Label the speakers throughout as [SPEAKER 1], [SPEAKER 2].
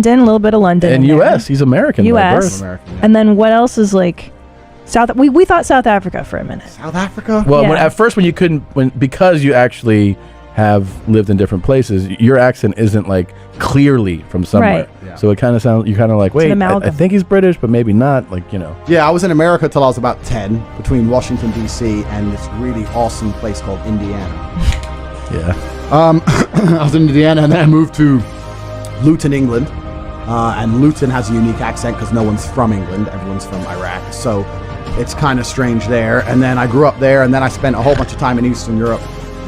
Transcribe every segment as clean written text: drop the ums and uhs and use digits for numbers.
[SPEAKER 1] a little bit of London.
[SPEAKER 2] And U.S. He's American.
[SPEAKER 1] U.S.
[SPEAKER 3] American, yeah.
[SPEAKER 1] And then what else is like South? We thought South Africa for a minute.
[SPEAKER 3] South Africa?
[SPEAKER 2] Well,
[SPEAKER 1] Yeah.
[SPEAKER 2] at first when you couldn't, because you actually have lived in different places, your accent isn't like clearly from somewhere.
[SPEAKER 1] Right.
[SPEAKER 3] Yeah.
[SPEAKER 2] So it kind of sounds, you're kind of like, wait, I
[SPEAKER 1] amalgam.
[SPEAKER 2] think he's British, but maybe not. Like, you know.
[SPEAKER 3] Yeah, I was in America till I was about 10, between Washington, D.C. and this really awesome place called Indiana.
[SPEAKER 2] Yeah.
[SPEAKER 3] I was in Indiana, and then I moved to Luton, England. And Luton has a unique accent because no one's from England. Everyone's from Iraq. So it's kind of strange there. And then I grew up there, and then I spent a whole bunch of time in Eastern Europe.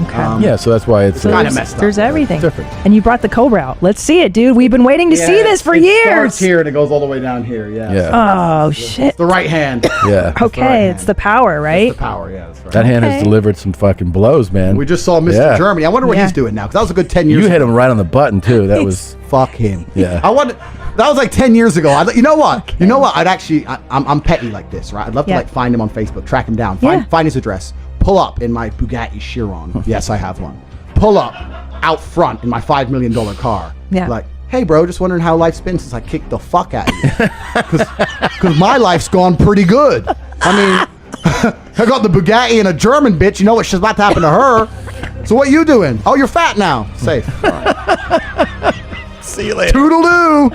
[SPEAKER 1] Okay.
[SPEAKER 2] Yeah, so that's why it's
[SPEAKER 3] kind of messed up.
[SPEAKER 1] There's everything.
[SPEAKER 2] It's different.
[SPEAKER 1] And you brought the Cobra out. Let's see it, dude. We've been waiting to see this for
[SPEAKER 3] it
[SPEAKER 1] years.
[SPEAKER 3] starts here, and it goes all the way down here. Yeah.
[SPEAKER 2] Yeah.
[SPEAKER 1] Oh, shit.
[SPEAKER 3] The right hand.
[SPEAKER 2] Yeah.
[SPEAKER 1] Okay,
[SPEAKER 3] right
[SPEAKER 1] it's
[SPEAKER 3] hand.
[SPEAKER 1] the power, right?
[SPEAKER 3] The power, yeah. That's right.
[SPEAKER 2] That hand
[SPEAKER 1] Okay.
[SPEAKER 2] has delivered some fucking blows, man.
[SPEAKER 3] We just saw Mr.
[SPEAKER 2] Yeah.
[SPEAKER 3] Germany. I wonder what
[SPEAKER 1] Yeah.
[SPEAKER 3] he's doing now, because that was a good 10 years
[SPEAKER 2] You
[SPEAKER 3] ago.
[SPEAKER 2] hit him right on the button, too. That was...
[SPEAKER 3] Fuck him.
[SPEAKER 2] Yeah.
[SPEAKER 3] That was like 10 years ago. You know what? You know what? I'd actually, I'm petty like this, right? I'd love to
[SPEAKER 1] Yeah.
[SPEAKER 3] like find him on Facebook, track him down,
[SPEAKER 1] Yeah.
[SPEAKER 3] find his address, pull up in my Bugatti Chiron. Yes, I have one. Pull up out front in my $5 million car.
[SPEAKER 1] Yeah.
[SPEAKER 3] Like, hey, bro, just wondering how life's been since I kicked the fuck out of you. Because my life's gone pretty good. I mean, I got the Bugatti and a German bitch. You know what's about to happen to her. So what you doing? Oh, you're fat now. Safe. All right.
[SPEAKER 2] See you later.
[SPEAKER 3] Toodle-doo.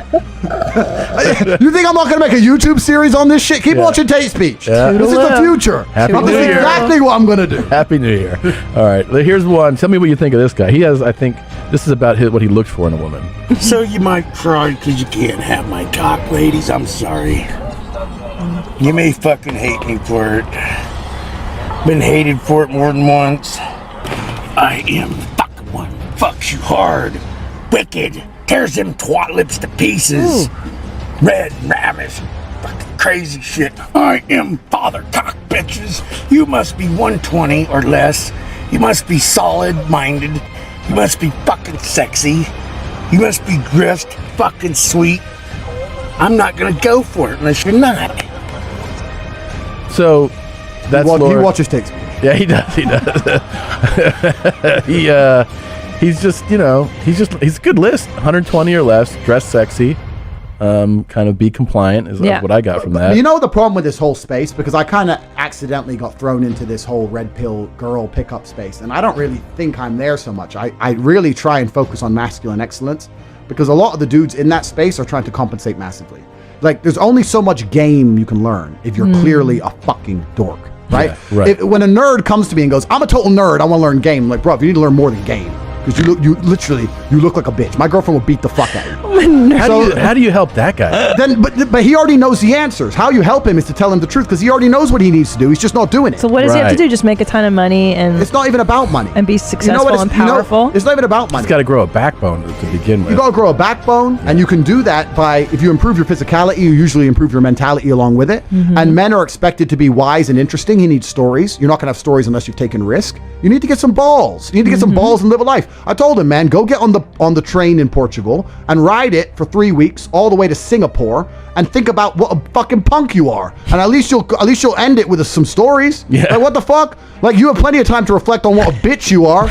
[SPEAKER 3] You think I'm not going to make a YouTube series on this shit? Keep watching Tate Speech.
[SPEAKER 2] Yeah.
[SPEAKER 3] This is the
[SPEAKER 1] Toodle-oo.
[SPEAKER 3] future.
[SPEAKER 2] Happy
[SPEAKER 3] This
[SPEAKER 2] New
[SPEAKER 3] is
[SPEAKER 2] Year.
[SPEAKER 3] exactly what I'm going to do.
[SPEAKER 2] Happy New Year. All right, here's one. Tell me what you think of this guy. He has, I think, this is about what he looked for in a woman.
[SPEAKER 4] So you might cry because you can't have my cock, ladies. I'm sorry. You may fucking hate me for it. Been hated for it more than once. I am the fucking one. Fucks you hard. Wicked. Tears them twat lips to pieces. Red, ravish. Fucking crazy shit. I am father cock, bitches. You must be 120 or less. You must be solid-minded. You must be fucking sexy. You must be dressed fucking sweet. I'm not gonna go for it unless you're not.
[SPEAKER 2] So, that's
[SPEAKER 3] He
[SPEAKER 2] Lord.
[SPEAKER 3] watches Tate Speech.
[SPEAKER 2] Yeah, he does. He does. He's just, he's a good list. 120 or less, dress sexy, kind of be compliant is
[SPEAKER 1] Yeah.
[SPEAKER 2] what I got from that.
[SPEAKER 3] You know the problem with this whole space? Because I kind of accidentally got thrown into this whole red pill girl pickup space. And I don't really think I'm there so much. I really try and focus on masculine excellence. Because a lot of the dudes in that space are trying to compensate massively. Like, there's only so much game you can learn if you're clearly a fucking dork. Right?
[SPEAKER 2] Yeah, right.
[SPEAKER 3] When a nerd comes to me and goes, I'm a total nerd, I want to learn game. I'm like, bro, you need to learn more than game. Because you look like a bitch. My girlfriend will beat the fuck out of you.
[SPEAKER 2] How do you help that guy?
[SPEAKER 3] But he already knows the answers. How you help him is to tell him the truth, because he already knows what he needs to do. He's just not doing it.
[SPEAKER 1] So what does he have to
[SPEAKER 2] Right.
[SPEAKER 1] do? Just make a ton of money and
[SPEAKER 3] It's not even about money.
[SPEAKER 1] And be successful and powerful?
[SPEAKER 3] It's not even about money.
[SPEAKER 2] He's got to grow a backbone to begin with.
[SPEAKER 3] You got to grow a backbone, and you can do that by, if you improve your physicality, you usually improve your mentality along with it. And men are expected to be wise and interesting. He needs stories. You're not going to have stories unless you've taken risk. You need to get some balls. You need to get some balls and live a life. I told him, man, go get on the train in Portugal and ride it for 3 weeks all the way to Singapore and think about what a fucking punk you are. And at least you'll end it with some stories.
[SPEAKER 2] Yeah.
[SPEAKER 3] Like, what the fuck? Like, you have plenty of time to reflect on what a bitch you are.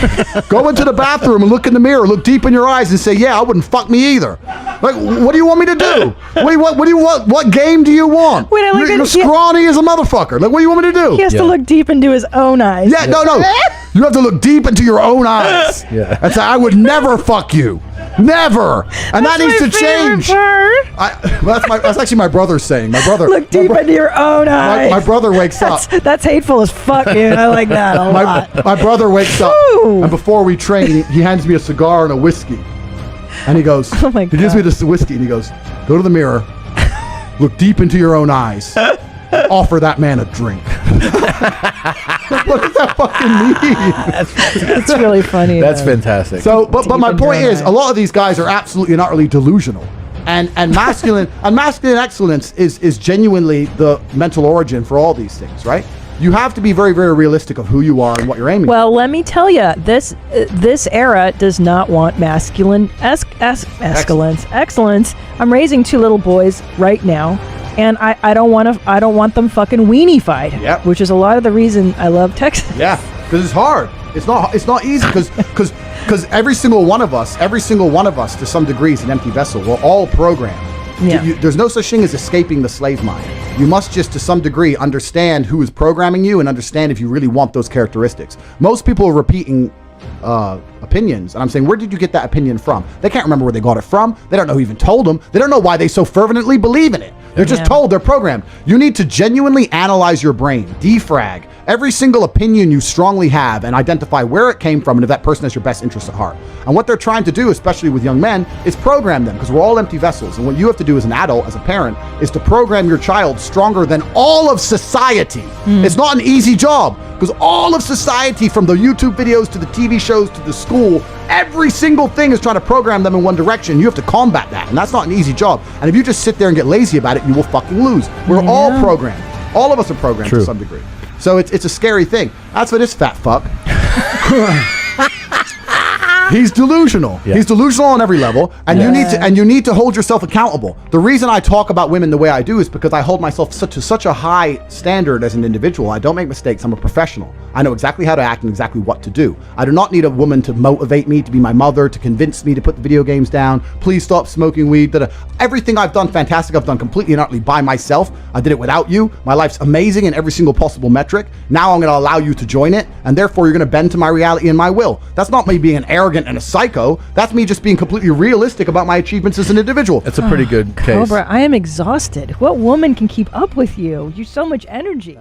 [SPEAKER 3] Go into the bathroom and look in the mirror, look deep in your eyes and say, yeah, I wouldn't fuck me either. Like, what do you want me to do? What do you want? What game do you want?
[SPEAKER 1] Wait, I like
[SPEAKER 3] you're
[SPEAKER 1] that he-
[SPEAKER 3] scrawny as a motherfucker. Like, what do you want me to do?
[SPEAKER 1] he has
[SPEAKER 2] Yeah.
[SPEAKER 1] to look deep into his own eyes.
[SPEAKER 3] Yeah, no. You have to look deep into your own eyes.
[SPEAKER 2] Yeah.
[SPEAKER 3] And say, I would never fuck you. Never. And that needs to change. Well, that's actually my brother's saying. My brother.
[SPEAKER 1] Look deep into your own eyes.
[SPEAKER 3] My brother wakes up.
[SPEAKER 1] That's hateful as fuck, dude. I like that a lot.
[SPEAKER 3] My brother wakes up,
[SPEAKER 1] Ooh.
[SPEAKER 3] and before we train, he hands me a cigar and a whiskey. And he goes,
[SPEAKER 1] Oh my
[SPEAKER 3] he gives me
[SPEAKER 1] God.
[SPEAKER 3] this whiskey, and he goes, go to the mirror, look deep into your own eyes, and offer that man a drink. What does that fucking mean?
[SPEAKER 1] It's really funny.
[SPEAKER 2] That's
[SPEAKER 1] though.
[SPEAKER 2] fantastic.
[SPEAKER 3] So, but my
[SPEAKER 1] into
[SPEAKER 3] point
[SPEAKER 1] your
[SPEAKER 3] is,
[SPEAKER 1] own
[SPEAKER 3] a lot of these guys are absolutely and utterly delusional, and masculine excellence is genuinely the mental origin for all these things, right? You have to be very, very realistic of who you are and what you're aiming.
[SPEAKER 1] Well, let me tell you, this era does not want masculine excellence. I'm raising 2 little boys right now, and I don't want them fucking weenie-fied.
[SPEAKER 3] Yep.
[SPEAKER 1] Which is a lot of the reason I love Texas.
[SPEAKER 3] Yeah, because it's hard. It's not easy because Because every single one of us to some degree is an empty vessel. We're all programmed.
[SPEAKER 1] Yeah.
[SPEAKER 3] There's no such thing as escaping the slave mind. You must just to some degree understand who is programming you and understand if you really want those characteristics. Most people are repeating opinions, and I'm saying, where did you get that opinion from? They can't remember where they got it from. They don't know who even told them. They don't know why they so fervently believe in it. They're just told, they're programmed. You need to genuinely analyze your brain, defrag every single opinion you strongly have and identify where it came from and if that person has your best interest at heart. And what they're trying to do, especially with young men, is program them, because we're all empty vessels. And what you have to do as an adult, as a parent, is to program your child stronger than all of society. It's not an easy job, because all of society, from the YouTube videos to the TV shows to the school, every single thing is trying to program them in one direction. You have to combat that, and that's not an easy job. And if you just sit there and get lazy about it, you will fucking lose. We're all programmed. All of us are programmed to some degree. So it's a scary thing. That's what this fat fuck. He's delusional. Yeah. He's delusional on every level, and you need to hold yourself accountable. The reason I talk about women the way I do is because I hold myself to such a high standard as an individual. I don't make mistakes. I'm a professional. I know exactly how to act and exactly what to do. I do not need a woman to motivate me, to be my mother, to convince me to put the video games down. Please stop smoking weed. Everything I've done, fantastic. I've done completely and utterly by myself. I did it without you. My life's amazing in every single possible metric. Now I'm going to allow you to join it, and therefore you're going to bend to my reality and my will. That's not me being arrogant and a psycho. That's me just being completely realistic about my achievements as an individual.
[SPEAKER 2] That's a pretty good case.
[SPEAKER 1] Cobra, I am exhausted. What woman can keep up with you? You're so much energy.